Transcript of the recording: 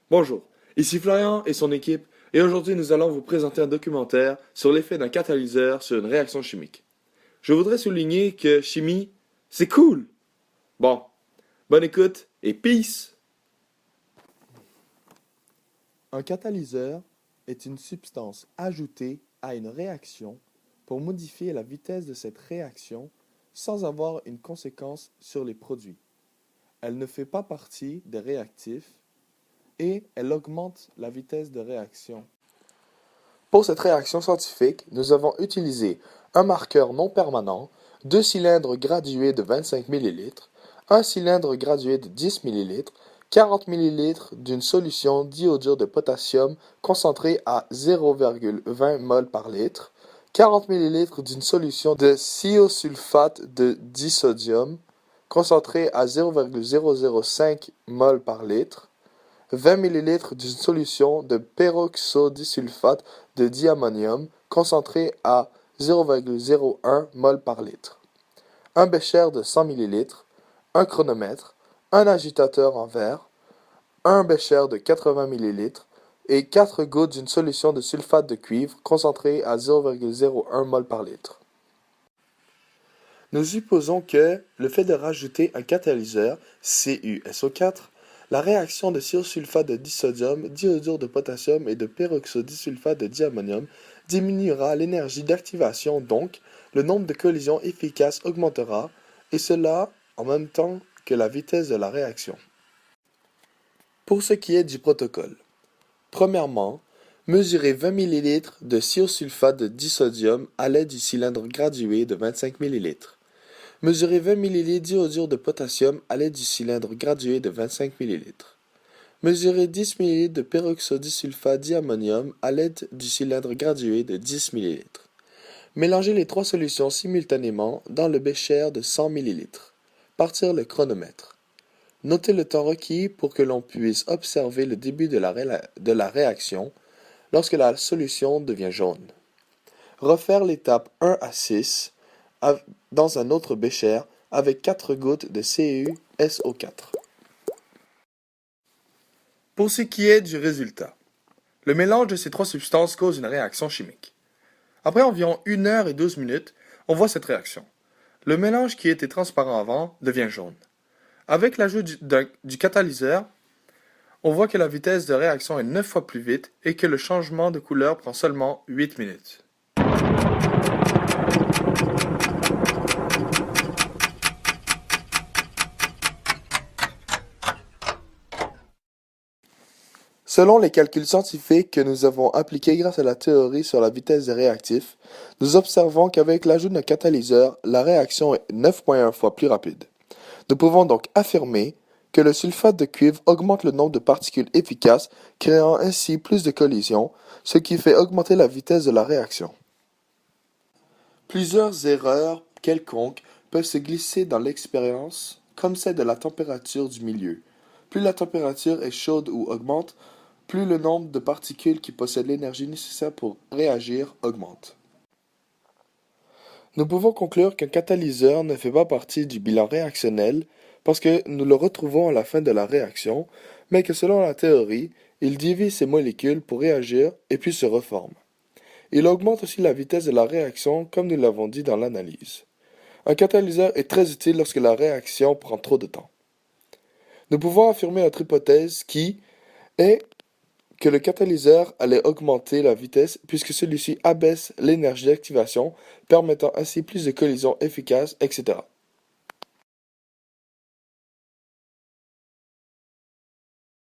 Bonjour, ici Florian et son équipe, et aujourd'hui nous allons vous présenter un documentaire sur l'effet d'un catalyseur sur une réaction chimique. Je voudrais souligner que chimie, c'est cool! Bon, bonne écoute et peace! Un catalyseur est une substance ajoutée à une réaction pour modifier la vitesse de cette réaction sans avoir une conséquence sur les produits. Elle ne fait pas partie des réactifs et elle augmente la vitesse de réaction. Pour cette réaction scientifique, nous avons utilisé un marqueur non permanent, deux cylindres gradués de 25 ml, un cylindre gradué de 10 ml, 40 ml d'une solution d'iodure de potassium concentrée à 0,20 mol par litre, 40 ml d'une solution de thiosulfate de disodium concentrée à 0,005 mol par litre, 20 ml d'une solution de peroxydisulfate de diammonium concentré à 0,01 mol par litre, un bécher de 100 ml, un chronomètre, un agitateur en verre, un bécher de 80 ml et 4 gouttes d'une solution de sulfate de cuivre concentré à 0,01 mol par litre. Nous supposons que le fait de rajouter un catalyseur, CuSO4, la réaction de thiosulfate de disodium, d'iodure de potassium et de peroxydisulfate de diammonium diminuera l'énergie d'activation, donc le nombre de collisions efficaces augmentera, et cela en même temps que la vitesse de la réaction. Pour ce qui est du protocole, premièrement, mesurez 20 ml de thiosulfate de disodium à l'aide du cylindre gradué de 25 ml. Mesurez 20 ml d'iodure de potassium à l'aide du cylindre gradué de 25 ml. Mesurez 10 ml de peroxydisulfate diammonium à l'aide du cylindre gradué de 10 ml. Mélangez les trois solutions simultanément dans le bécher de 100 ml. Partir le chronomètre. Notez le temps requis pour que l'on puisse observer le début de la réaction lorsque la solution devient jaune. Refaire l'étape 1 à 6 dans un autre bécher avec 4 gouttes de CuSO4. Pour ce qui est du résultat, le mélange de ces trois substances cause une réaction chimique. Après environ 1 heure et 12 minutes, on voit cette réaction. Le mélange qui était transparent avant devient jaune. Avec l'ajout du catalyseur, on voit que la vitesse de réaction est 9 fois plus vite et que le changement de couleur prend seulement 8 minutes. Selon les calculs scientifiques que nous avons appliqués grâce à la théorie sur la vitesse des réactifs, nous observons qu'avec l'ajout d'un catalyseur, la réaction est 9,1 fois plus rapide. Nous pouvons donc affirmer que le sulfate de cuivre augmente le nombre de particules efficaces, créant ainsi plus de collisions, ce qui fait augmenter la vitesse de la réaction. Plusieurs erreurs quelconques peuvent se glisser dans l'expérience, comme celle de la température du milieu. Plus la température est chaude ou augmente, plus le nombre de particules qui possèdent l'énergie nécessaire pour réagir augmente. Nous pouvons conclure qu'un catalyseur ne fait pas partie du bilan réactionnel parce que nous le retrouvons à la fin de la réaction, mais que selon la théorie, il divise ses molécules pour réagir et puis se reforme. Il augmente aussi la vitesse de la réaction comme nous l'avons dit dans l'analyse. Un catalyseur est très utile lorsque la réaction prend trop de temps. Nous pouvons affirmer notre hypothèse qui est que le catalyseur allait augmenter la vitesse puisque celui-ci abaisse l'énergie d'activation, permettant ainsi plus de collisions efficaces, etc.